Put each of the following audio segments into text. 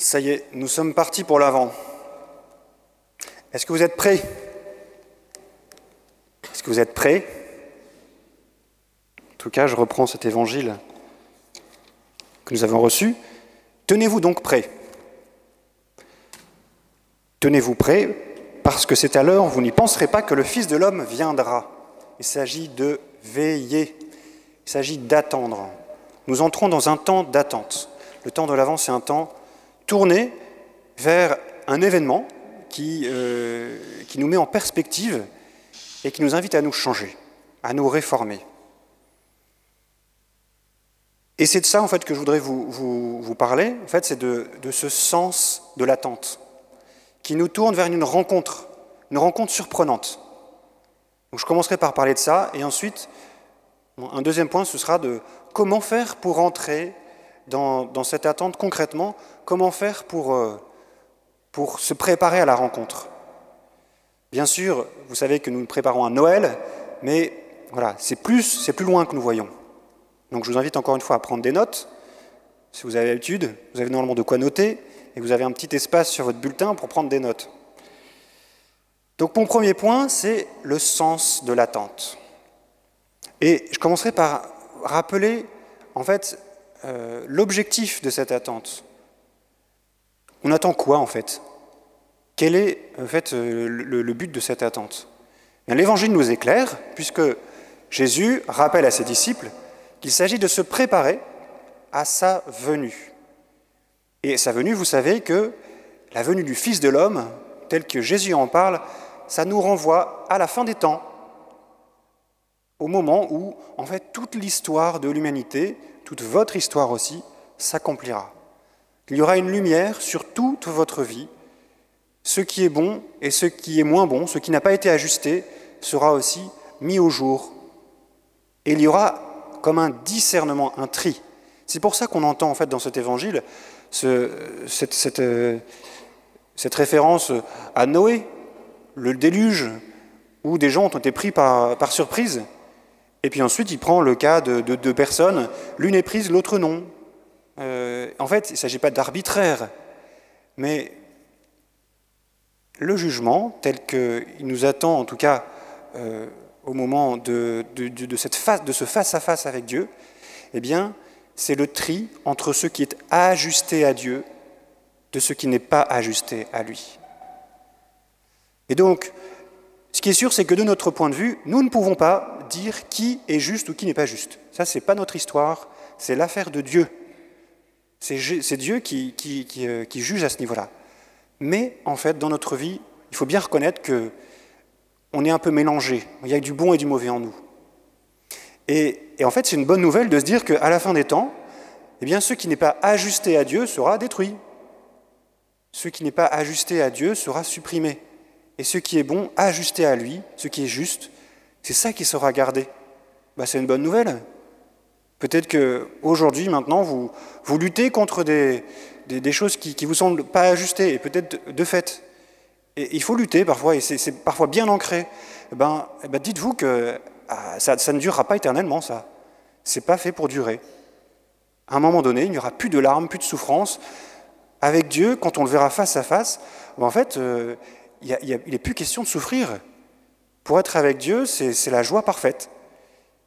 Ça y est, nous sommes partis pour l'Avent. Est-ce que vous êtes prêts? Est-ce que vous êtes prêts? En tout cas, je reprends cet évangile que nous avons reçu. Tenez-vous donc prêts. Tenez-vous prêts, parce que c'est à l'heure où vous n'y penserez pas que le Fils de l'homme viendra. Il s'agit de veiller, il s'agit d'attendre. Nous entrons dans un temps d'attente. Le temps de l'Avent, c'est un temps tourné vers un événement qui nous met en perspective et qui nous invite à nous changer, à nous réformer. Et c'est de ça, en fait, que je voudrais vous parler. En fait, c'est de ce sens de l'attente qui nous tourne vers une rencontre surprenante. Donc, je commencerai par parler de ça, et ensuite, un deuxième point, ce sera de comment faire pour entrer dans cette attente concrètement, comment faire pour se préparer à la rencontre. Bien sûr, vous savez que nous nous préparons à Noël, mais voilà, c'est plus loin que nous voyons. Donc je vous invite encore une fois à prendre des notes. Si vous avez l'habitude, vous avez normalement de quoi noter, et vous avez un petit espace sur votre bulletin pour prendre des notes. Donc mon premier point, c'est le sens de l'attente. Et je commencerai par rappeler, en fait, l'objectif de cette attente. On attend quoi, en fait? Quel est, en fait, le but de cette attente? Bien, l'Évangile nous éclaire, puisque Jésus rappelle à ses disciples qu'il s'agit de se préparer à sa venue. Et sa venue, vous savez que la venue du Fils de l'homme, telle que Jésus en parle, ça nous renvoie à la fin des temps, au moment où, en fait, toute l'histoire de l'humanité, toute votre histoire aussi, s'accomplira. Il y aura une lumière sur toute votre vie. Ce qui est bon et ce qui est moins bon, ce qui n'a pas été ajusté, sera aussi mis au jour. Et il y aura comme un discernement, un tri. C'est pour ça qu'on entend en fait dans cet évangile cette référence à Noé, le déluge, où des gens ont été pris par surprise. Et puis ensuite, il prend le cas de deux personnes, l'une est prise, l'autre non. En fait, il ne s'agit pas d'arbitraire, mais le jugement, tel qu'il nous attend, en tout cas au moment de ce face-à-face avec Dieu, eh bien, c'est le tri entre ce qui est ajusté à Dieu de ce qui n'est pas ajusté à lui. Et donc, ce qui est sûr, c'est que de notre point de vue, nous ne pouvons pas dire qui est juste ou qui n'est pas juste. Ça, ce n'est pas notre histoire, c'est l'affaire de Dieu. C'est Dieu qui juge à ce niveau-là. Mais, en fait, dans notre vie, il faut bien reconnaître qu'on est un peu mélangé. Il y a du bon et du mauvais en nous. Et en fait, c'est une bonne nouvelle de se dire qu'à la fin des temps, eh bien, ce qui n'est pas ajusté à Dieu sera détruit. Ce qui n'est pas ajusté à Dieu sera supprimé. Et ce qui est bon, ajusté à lui, ce qui est juste, c'est ça qui sera gardé. C'est une bonne nouvelle. Peut-être qu'aujourd'hui, maintenant, vous luttez contre des choses qui ne vous semblent pas ajustées, et peut-être de fait. Et il faut lutter parfois, et c'est parfois bien ancré. Dites-vous que ça ne durera pas éternellement, ça. Ce n'est pas fait pour durer. À un moment donné, il n'y aura plus de larmes, plus de souffrance. Avec Dieu, quand on le verra face à face, en fait, il n'est plus question de souffrir. Pour être avec Dieu, c'est la joie parfaite.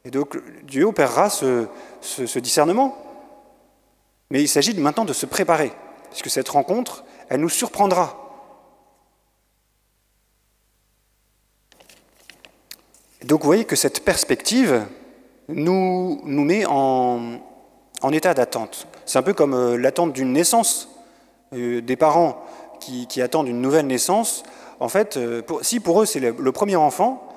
Et donc, Dieu opérera ce discernement. Mais il s'agit maintenant de se préparer, puisque cette rencontre, elle nous surprendra. Et donc, vous voyez que cette perspective nous met en état d'attente. C'est un peu comme l'attente d'une naissance. Des parents qui attendent une nouvelle naissance, en fait, si pour eux c'est le premier enfant,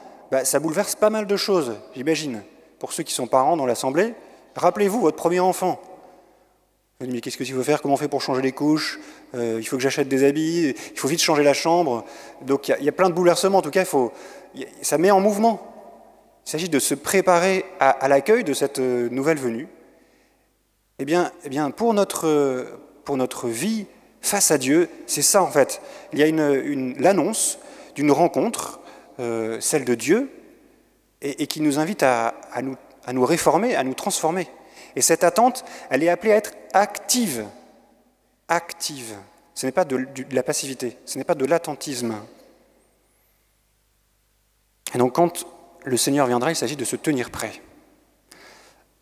ça bouleverse pas mal de choses, j'imagine. Pour ceux qui sont parents dans l'assemblée, rappelez-vous votre premier enfant. Vous dites, mais qu'est-ce qu'il faut faire? Comment on fait pour changer les couches? Il faut que j'achète des habits, il faut vite changer la chambre. Donc il y a plein de bouleversements, en tout cas, ça met en mouvement. Il s'agit de se préparer à l'accueil de cette nouvelle venue. Eh bien pour notre vie face à Dieu, c'est ça en fait. Il y a l'annonce d'une rencontre, celle de Dieu, et qui nous invite à nous réformer, à nous transformer. Et cette attente, elle est appelée à être active. Active. Ce n'est pas de la passivité, ce n'est pas de l'attentisme. Et donc quand le Seigneur viendra, il s'agit de se tenir prêt.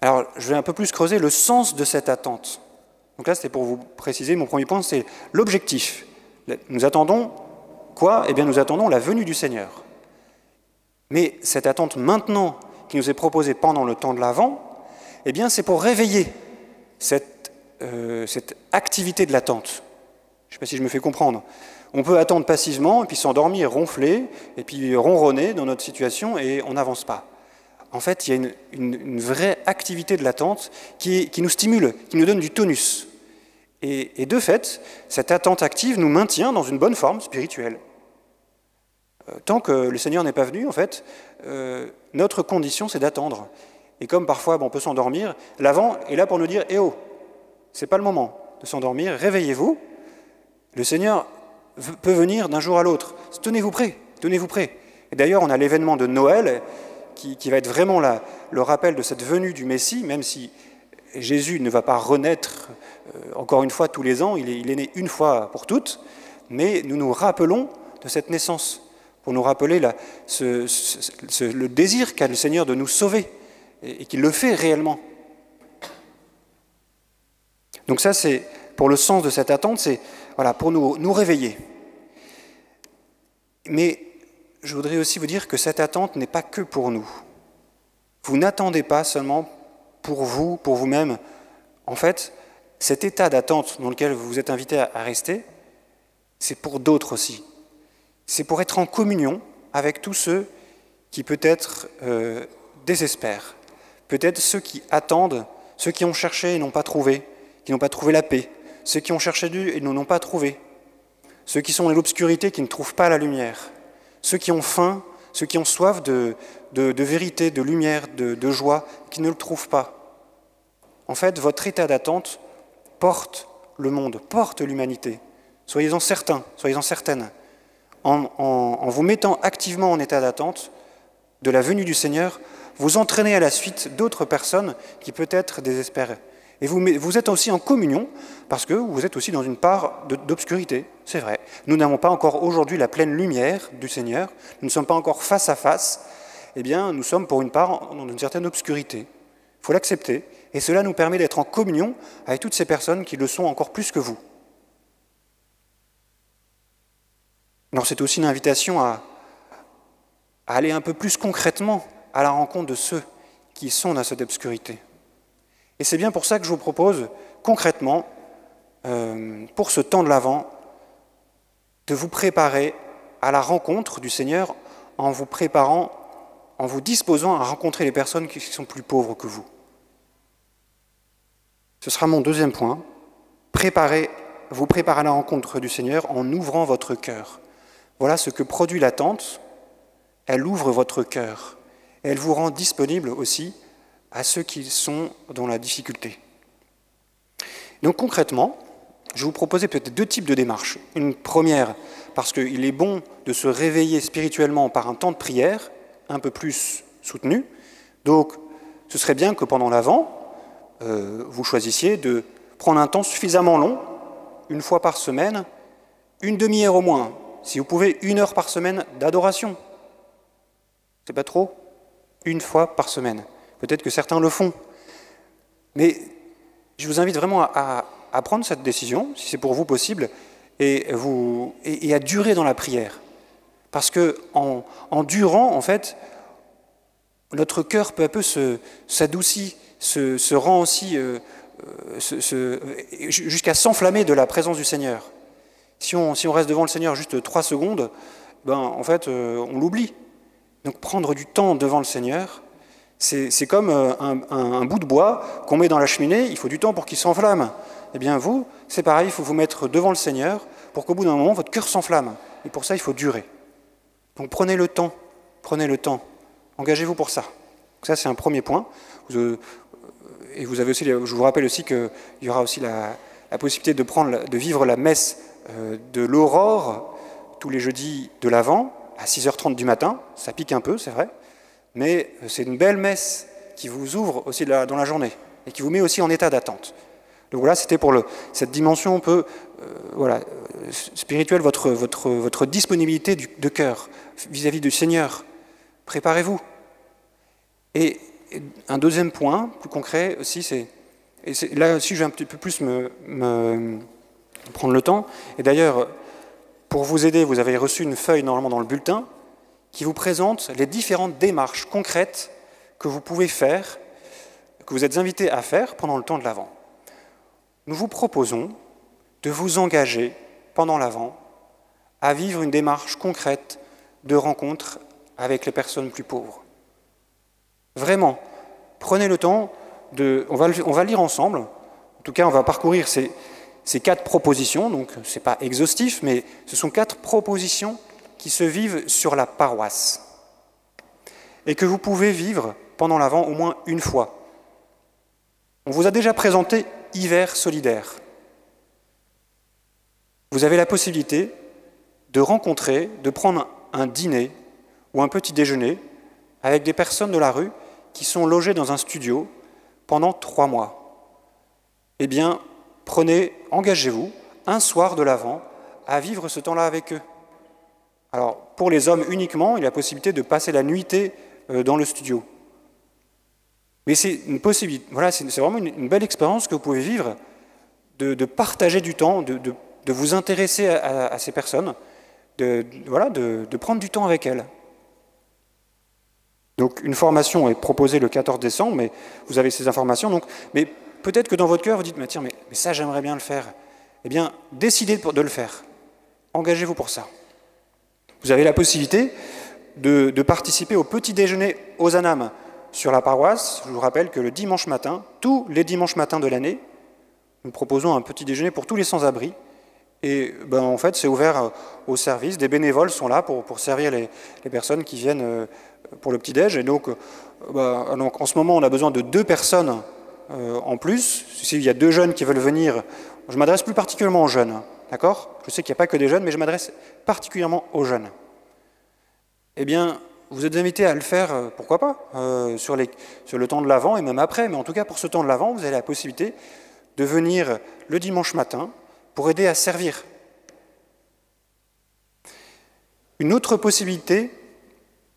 Alors je vais un peu plus creuser le sens de cette attente. Donc là, c'était pour vous préciser, mon premier point, c'est l'objectif. Nous attendons quoi? Eh bien, nous attendons la venue du Seigneur. Mais cette attente maintenant, qui nous est proposée pendant le temps de l'Avent, eh bien, c'est pour réveiller cette activité de l'attente. Je ne sais pas si je me fais comprendre. On peut attendre passivement, et puis s'endormir, ronfler, et puis ronronner dans notre situation, et on n'avance pas. En fait, il y a une vraie activité de l'attente qui nous stimule, qui nous donne du tonus. Et de fait, cette attente active nous maintient dans une bonne forme spirituelle. Tant que le Seigneur n'est pas venu, en fait, notre condition, c'est d'attendre. Et comme parfois on peut s'endormir, l'Avent est là pour nous dire « Eh oh, c'est pas le moment de s'endormir, réveillez-vous. Le Seigneur peut venir d'un jour à l'autre. Tenez-vous prêts, tenez-vous prêts. » Et d'ailleurs, on a l'événement de Noël qui va être vraiment le rappel de cette venue du Messie, même si Jésus ne va pas renaître encore une fois tous les ans, il est né une fois pour toutes, mais nous nous rappelons de cette naissance, pour nous rappeler le désir qu'a le Seigneur de nous sauver, et qu'il le fait réellement. Donc ça, c'est pour le sens de cette attente, c'est voilà, pour nous réveiller. Mais je voudrais aussi vous dire que cette attente n'est pas que pour nous. Vous n'attendez pas seulement pour vous, pour vous-même. En fait, cet état d'attente dans lequel vous êtes invité à rester, c'est pour d'autres aussi. C'est pour être en communion avec tous ceux qui peut-être désespèrent. Peut-être ceux qui attendent, ceux qui ont cherché et n'ont pas trouvé, qui n'ont pas trouvé la paix. Ceux qui ont cherché Dieu et n'en ont pas trouvé. Ceux qui sont dans l'obscurité, qui ne trouvent pas la lumière. Ceux qui ont faim, ceux qui ont soif de vérité, de lumière, de joie, qui ne le trouvent pas. En fait, votre état d'attente porte le monde, porte l'humanité. Soyez-en certains, soyez-en certaines. En vous mettant activement en état d'attente de la venue du Seigneur, vous entraînez à la suite d'autres personnes qui peut-être désespèrent. Et vous êtes aussi en communion parce que vous êtes aussi dans une part d'obscurité, c'est vrai. Nous n'avons pas encore aujourd'hui la pleine lumière du Seigneur, nous ne sommes pas encore face à face, eh bien nous sommes pour une part dans une certaine obscurité. Il faut l'accepter, et cela nous permet d'être en communion avec toutes ces personnes qui le sont encore plus que vous. Alors c'est aussi une invitation à aller un peu plus concrètement à la rencontre de ceux qui sont dans cette obscurité. Et c'est bien pour ça que je vous propose concrètement, pour ce temps de l'Avent, de vous préparer à la rencontre du Seigneur en vous préparant, en vous disposant à rencontrer les personnes qui sont plus pauvres que vous. Ce sera mon deuxième point. Vous préparer à la rencontre du Seigneur en ouvrant votre cœur. Voilà ce que produit l'attente. Elle ouvre votre cœur. Et elle vous rend disponible aussi à ceux qui sont dans la difficulté. Donc concrètement, je vais vous proposer peut-être deux types de démarches. Une première, parce qu'il est bon de se réveiller spirituellement par un temps de prière, un peu plus soutenu. Donc ce serait bien que pendant l'Avent, vous choisissiez de prendre un temps suffisamment long, une fois par semaine, une demi-heure au moins, si vous pouvez, 1 heure par semaine d'adoration. C'est pas trop? Une fois par semaine. Peut-être que certains le font. Mais je vous invite vraiment à prendre cette décision, si c'est pour vous possible, et à durer dans la prière. Parce qu'en durant, en fait, notre cœur peu à peu s'adoucit, se rend aussi, jusqu'à s'enflammer de la présence du Seigneur. Si on reste devant le Seigneur juste 3 secondes, en fait, on l'oublie. Donc prendre du temps devant le Seigneur, c'est comme un bout de bois qu'on met dans la cheminée, il faut du temps pour qu'il s'enflamme. Eh bien vous, c'est pareil, il faut vous mettre devant le Seigneur pour qu'au bout d'un moment, votre cœur s'enflamme. Et pour ça, il faut durer. Donc prenez le temps, engagez-vous pour ça. Donc ça, c'est un premier point. Et vous avez aussi, je vous rappelle aussi qu'il y aura aussi la possibilité de vivre la messe de l'aurore tous les jeudis de l'Avent, à 6h30 du matin. Ça pique un peu, c'est vrai. Mais c'est une belle messe qui vous ouvre aussi dans la journée et qui vous met aussi en état d'attente. Donc voilà, c'était pour cette dimension un peu voilà, spirituelle, votre disponibilité de cœur vis-à-vis du Seigneur. Préparez-vous. Et un deuxième point, plus concret aussi, là aussi je vais un petit peu plus me prendre le temps. Et d'ailleurs, pour vous aider, vous avez reçu une feuille normalement dans le bulletin qui vous présente les différentes démarches concrètes que vous pouvez faire, que vous êtes invités à faire pendant le temps de l'Avent. Nous vous proposons de vous engager pendant l'Avent à vivre une démarche concrète de rencontre avec les personnes plus pauvres. Vraiment, prenez le temps on va lire ensemble, en tout cas on va parcourir ces 4 propositions, donc ce n'est pas exhaustif, mais ce sont 4 propositions qui se vivent sur la paroisse et que vous pouvez vivre pendant l'Avent au moins une fois. On vous a déjà présenté Hiver solidaire. Vous avez la possibilité de rencontrer, de prendre un dîner ou un petit déjeuner avec des personnes de la rue qui sont logées dans un studio pendant 3 mois. Eh bien, engagez-vous un soir de l'Avent à vivre ce temps-là avec eux. Alors, pour les hommes uniquement, il y a la possibilité de passer la nuitée dans le studio. Mais c'est une possibilité, voilà, c'est vraiment une belle expérience que vous pouvez vivre, de partager du temps, de vous intéresser à ces personnes, de prendre du temps avec elles. Donc une formation est proposée le 14 décembre, mais vous avez ces informations. Mais peut-être que dans votre cœur, vous dites, mais tiens, mais ça, j'aimerais bien le faire. Eh bien, décidez de le faire. Engagez-vous pour ça. Vous avez la possibilité de participer au petit déjeuner aux Anames sur la paroisse. Je vous rappelle que le dimanche matin, tous les dimanches matins de l'année, nous proposons un petit déjeuner pour tous les sans-abri. Et en fait, c'est ouvert au service. Des bénévoles sont là pour servir les personnes qui viennent pour le petit-déj. Et donc, en ce moment, on a besoin de 2 personnes en plus. S'il y a 2 jeunes qui veulent venir, je m'adresse plus particulièrement aux jeunes. D'accord ? Je sais qu'il n'y a pas que des jeunes, mais je m'adresse particulièrement aux jeunes. Eh bien, vous êtes invités à le faire, pourquoi pas, sur le temps de l'Avent et même après. Mais en tout cas, pour ce temps de l'Avent, vous avez la possibilité de venir le dimanche matin pour aider à servir. Une autre possibilité,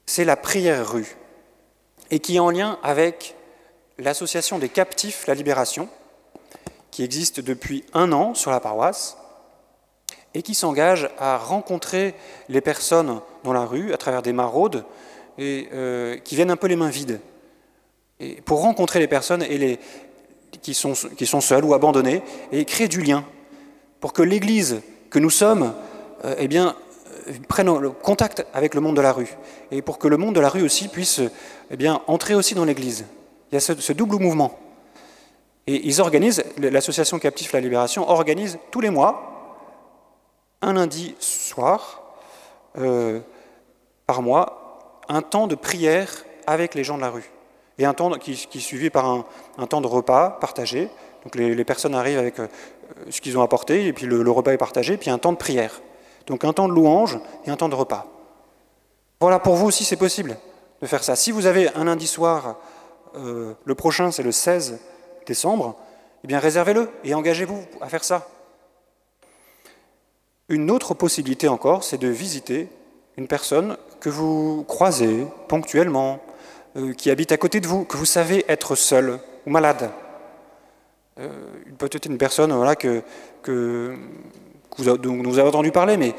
c'est la prière rue, et qui est en lien avec l'association des captifs La Libération, qui existe depuis 1 an sur la paroisse, et qui s'engage à rencontrer les personnes dans la rue à travers des maraudes, et qui viennent un peu les mains vides. Et pour rencontrer les personnes qui sont seules ou abandonnées, et créer du lien, pour que l'Église que nous sommes prenne le contact avec le monde de la rue, et pour que le monde de la rue aussi puisse entrer aussi dans l'Église. Il y a ce double mouvement. Et ils organisent, l'association Captifs La Libération organise tous les mois, un lundi soir, par mois, un temps de prière avec les gens de la rue. Et un temps qui est suivi par un temps de repas partagé. Donc les personnes arrivent avec ce qu'ils ont apporté, et puis le repas est partagé, puis un temps de prière. Donc un temps de louange et un temps de repas. Voilà, pour vous aussi c'est possible de faire ça. Si vous avez un lundi soir, le prochain c'est le 16 décembre, eh bien réservez-le et engagez-vous à faire ça. Une autre possibilité encore, c'est de visiter une personne que vous croisez ponctuellement, qui habite à côté de vous, que vous savez être seul ou malade. Peut-être une personne dont vous avez entendu parler, mais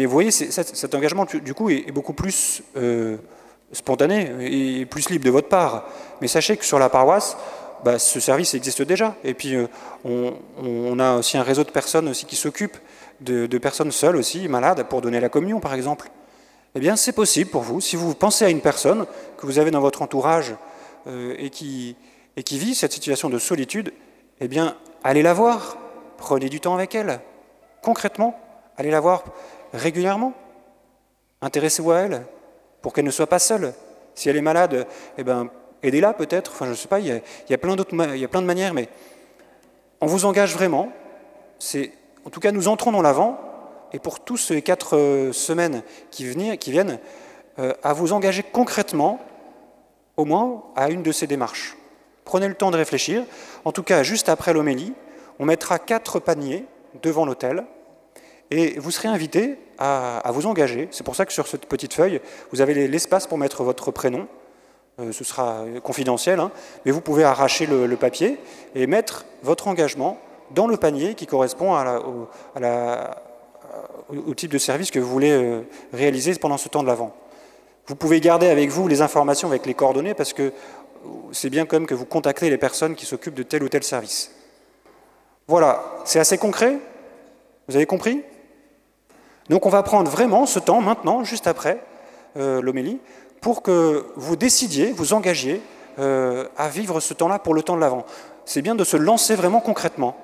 vous voyez, cet engagement du coup est beaucoup plus spontané et plus libre de votre part. Mais sachez que sur la paroisse, ce service existe déjà. Et puis on a aussi un réseau de personnes aussi qui s'occupent de personnes seules aussi, malades, pour donner la communion par exemple. Eh bien c'est possible pour vous, si vous pensez à une personne que vous avez dans votre entourage et qui vit cette situation de solitude, eh bien allez la voir, prenez du temps avec elle, concrètement, allez la voir régulièrement, intéressez-vous à elle, pour qu'elle ne soit pas seule. Si elle est malade, eh bien aidez-la peut-être, enfin je ne sais pas, il y a plein de manières, mais on vous engage vraiment, en tout cas nous entrons dans l'Avent, et pour tous ces 4 semaines qui viennent, à vous engager concrètement, au moins, à une de ces démarches. Prenez le temps de réfléchir. En tout cas, juste après l'homélie, on mettra 4 paniers devant l'autel et vous serez invité à vous engager. C'est pour ça que sur cette petite feuille, vous avez l'espace pour mettre votre prénom. Ce sera confidentiel, hein, mais vous pouvez arracher le papier et mettre votre engagement dans le panier qui correspond au type de service que vous voulez réaliser pendant ce temps de l'Avent. Vous pouvez garder avec vous les informations avec les coordonnées parce que c'est bien quand même que vous contactez les personnes qui s'occupent de tel ou tel service. Voilà, c'est assez concret? Vous avez compris? Donc on va prendre vraiment ce temps maintenant, juste après l'homélie, pour que vous décidiez, vous engagiez à vivre ce temps-là pour le temps de l'Avent. C'est bien de se lancer vraiment concrètement.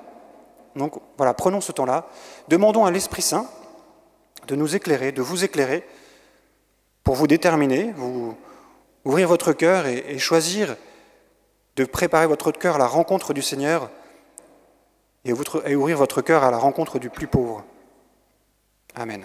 Donc voilà, prenons ce temps-là, demandons à l'Esprit Saint de nous éclairer, de vous éclairer, pour vous déterminer, vous ouvrir votre cœur et choisir de préparer votre cœur à la rencontre du Seigneur et ouvrir votre cœur à la rencontre du plus pauvre. Amen.